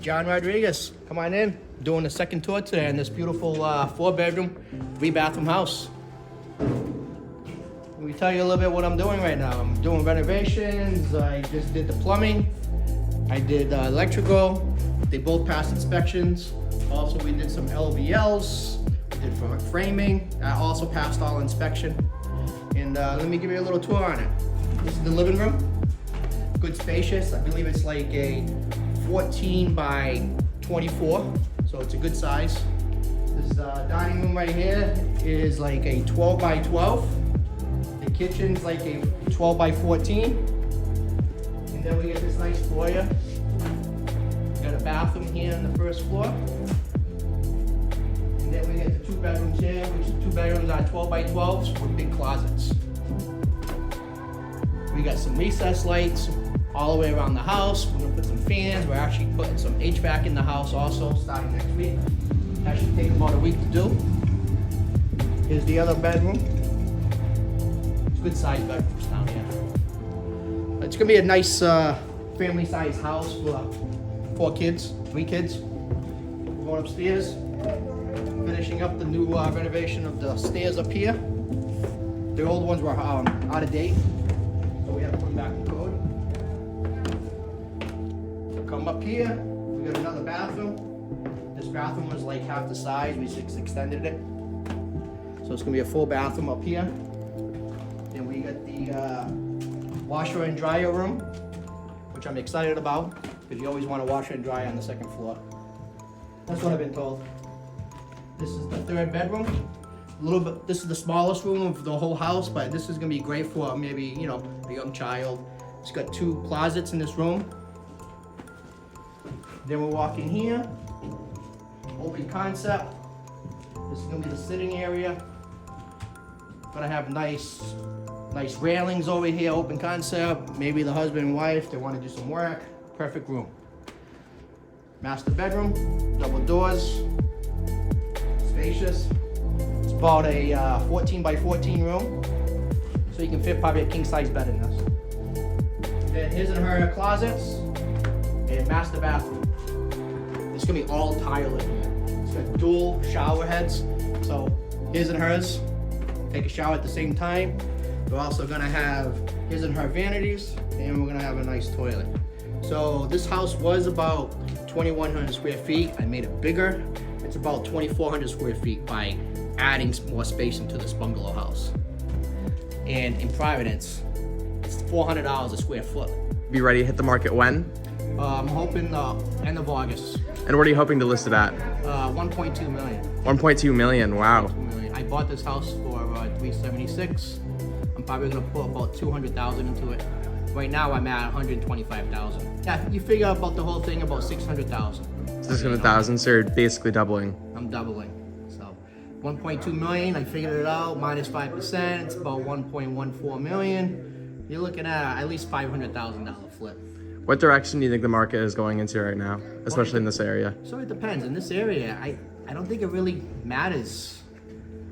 John Rodriguez. Come on in. Doing the second tour today in this beautiful 4-bedroom, 3-bathroom house. Let me tell you a little bit what I'm doing right now. I'm doing renovations. I just did the plumbing. I did electrical. They both passed inspections. Also, we did some LVLs. We did framing. I also passed all inspection. And let me give you a little tour on it. This is the living room. Good spacious. I believe it's like a 14 by 24. So it's a good size. This dining room right here is like a 12 by 12. The kitchen's like a 12 by 14. And then we get this nice foyer. Got a bathroom here on the first floor. And then we get the 2 bedrooms here, which the 2 bedrooms are 12 by 12s with big closets. We got some recessed lights all the way around the house. We're gonna put some fans. We're actually putting some HVAC in the house also starting next week. That should take about a week to do. Here's the other bedroom. It's good sized bedrooms down here. It's gonna be a nice family sized house for 4 kids, 3 kids. Going upstairs, finishing up the new renovation of the stairs up here. The old ones were out of date, so we have to put them back in code. Come up here, we got another bathroom. This bathroom was like half the size, we just extended it. So it's gonna be a full bathroom up here. Then we got the washer and dryer room, which I'm excited about, because you always want to washer and dry on the second floor. That's what I've been told. This is the 3rd bedroom. This is the smallest room of the whole house, but this is gonna be great for maybe, you know, a young child. It's got 2 closets in this room. Then we're walking here, open concept. This is gonna be the sitting area. Gonna have nice railings over here, open concept. Maybe the husband and wife, they wanna do some work. Perfect room. Master bedroom, double doors, spacious. It's about a 14 by 14 room. So you can fit probably a king size bed in this. Then his and her closets and master bathroom. It's gonna be all tile in here. It's got dual shower heads. So his and hers take a shower at the same time. We're also gonna have his and her vanities, and we're gonna have a nice toilet. So this house was about 2,100 square feet. I made it bigger. It's about 2,400 square feet by adding more space into this bungalow house. And in Providence, it's $400 a square foot. Be ready to hit the market when? I'm hoping the end of August. And what are you hoping to list it at? 1.2 million. 1.2 million, wow. 1.2 million. I bought this house for $376. I'm probably gonna put about 200,000 into it. Right now I'm at 125,000. Yeah, you figure about the whole thing about 600,000. 600,000, so you're basically doubling. I'm doubling. So 1.2 million, I figured it out, minus 5%, it's about 1.14 million. You're looking at least $500,000 flip. What direction do you think the market is going into right now, especially in this area? So it depends. In this area, I don't think it really matters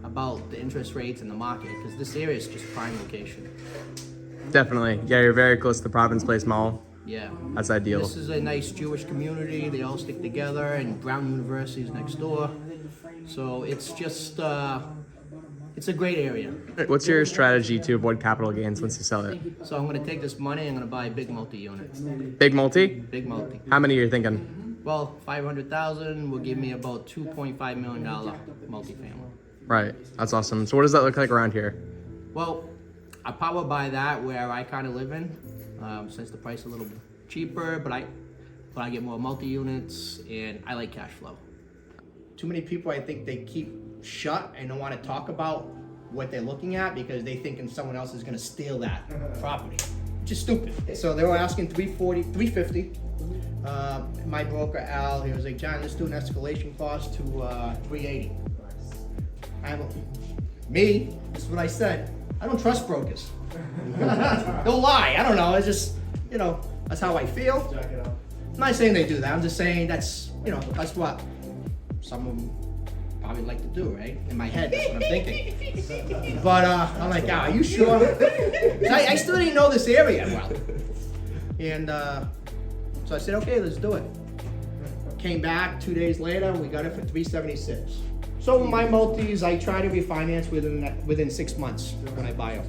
about the interest rates in the market, because this area is just prime location. Definitely. Yeah, you're very close to the Providence Place Mall. Yeah. That's ideal. This is a nice Jewish community. They all stick together, and Brown University is next door. So it's just, it's a great area. What's your strategy to avoid capital gains once you sell it? So I'm gonna take this money, I'm gonna buy a big multi-unit. Big multi? Big multi. How many are you thinking? Well, 500,000 will give me about $2.5 million multifamily. Right, that's awesome. So what does that look like around here? Well, I probably buy that where I kind of live in, since the price is a little cheaper, but I get more multi-units, and I like cash flow. Too many people, I think they keep shut and don't want to talk about what they're looking at because they thinking someone else is going to steal that property, which is stupid. So they were asking 350. My broker Al, he was like, John, let's do an escalation clause to 380. This is what I said. I don't trust brokers. Don't lie. I don't know. It's just, you know, that's how I feel. I'm not saying they do that. I'm just saying that's, you know, that's what some of them probably like to do, right? In my head, that's what I'm thinking. But I'm like, are you sure? I still didn't know this area well. And so I said, okay, let's do it. came back 2 days later, we got it for $376. So my multis, I try to refinance within 6 months when I buy them.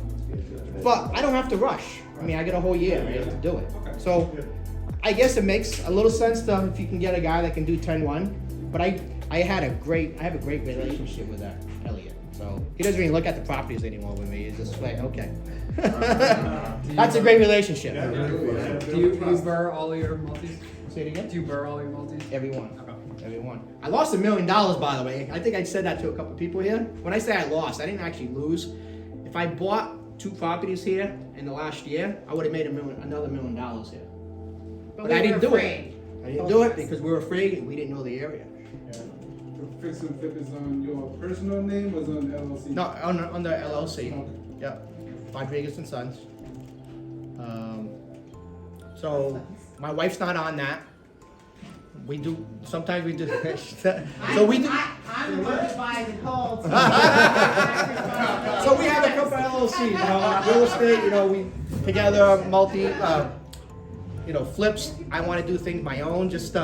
But I don't have to rush. I mean, I get a whole year, right, to do it. So I guess it makes a little sense to, if you can get a guy that can do 10-1. But I have a great relationship with that Elliot. So he doesn't even look at the properties anymore with me. He's just like, okay. That's a great relationship. Do you BRRR all of your multis? Say it again? Do you BRRR all your multis? Everyone. Everyone. I lost $1 million, by the way. I think I said that to a couple people here. When I say I lost, I didn't actually lose. If I bought 2 properties here in the last year, I would have made another $1 million here. But I didn't do it. I didn't do it because we were afraid and we didn't know the area. The fix and flip is on your personal name or is on LLC? No, on the LLC. Okay. Yep. Rodriguez and Sons. So my wife's not on that. We do, sometimes we do. So we do. I'm the one who buys the calls. So we have a couple LLC, real estate, we together, flips. I want to do things my own, just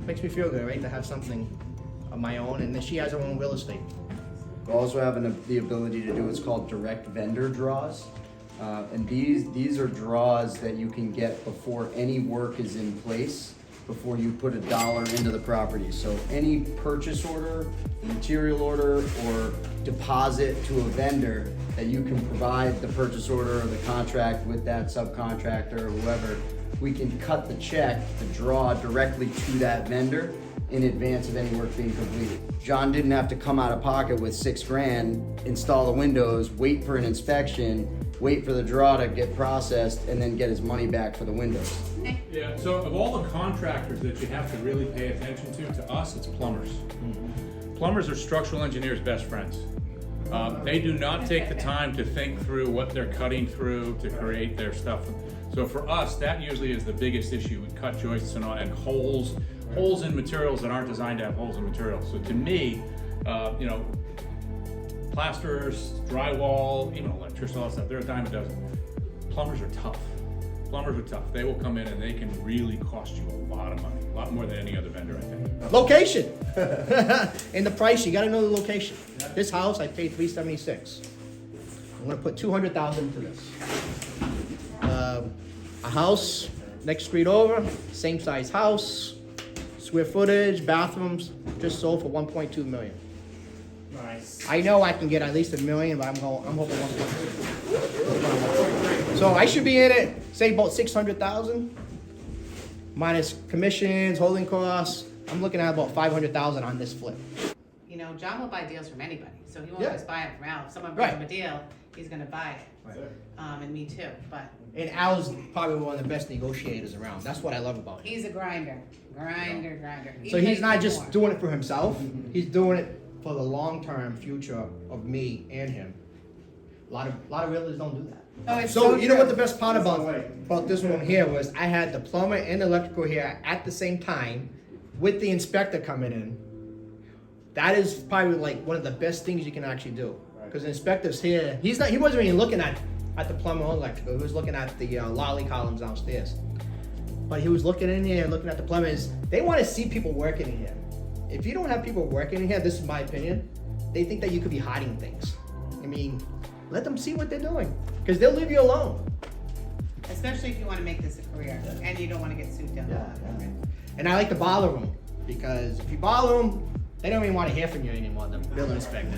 makes me feel good, right, to have something of my own. And then she has her own real estate. We also have the ability to do what's called direct vendor draws. And these are draws that you can get before any work is in place, before you put a dollar into the property. So any purchase order, material order, or deposit to a vendor that you can provide the purchase order or the contract with that subcontractor or whoever, we can cut the check, the draw directly to that vendor in advance of any work being completed. John didn't have to come out of pocket with $6 grand, install the windows, wait for an inspection, wait for the draw to get processed, and then get his money back for the windows. Yeah, so of all the contractors that you have to really pay attention to us, it's plumbers. Plumbers are structural engineers' best friends. They do not take the time to think through what they're cutting through to create their stuff. So for us, that usually is the biggest issue with cut joists and holes in materials that aren't designed to have holes in materials. So to me, plasterers, drywall, electricians, all that stuff, they're a dime a dozen. Plumbers are tough. They will come in and they can really cost you a lot of money, a lot more than any other vendor, I think. Location. And the price, you gotta know the location. This house, I paid $376. I'm gonna put $200,000 into this. A house next street over, same size house, square footage, bathrooms, just sold for $1.2 million. Nice. I know I can get at least $1 million, but I'm hoping 1.2. So I should be in it, say about 600,000, minus commissions, holding costs. I'm looking at about 500,000 on this flip. John will buy deals from anybody, so he won't Yeah. just buy it from Al. If someone brings Right. him a deal, he's gonna buy it. And me too, but And Al's probably one of the best negotiators around. That's what I love about him. he's a grinder. He So he's makes not me just more. doing it for himself. He's doing it for the long-term future of me and him. A lot of realtors don't do that. Oh, it's So you know true. what the best part about this one here was? I had the plumber and the electrical here at the same time with the inspector coming in. That is probably like one of the best things you can actually do. Because the inspector's here. He wasn't even looking at the plumber or electrical. He was looking at the lolly columns downstairs. But he was looking in here, looking at the plumbers. They want to see people working in here. If you don't have people working in here, this is my opinion, they think that you could be hiding things. I mean, let them see what they're doing. Because they'll leave you alone. Especially if you wanna make this a career and you don't wanna get sued down the line. And I like to bother them. Because if you bother them, they don't even want to hear from you anymore, the building inspector.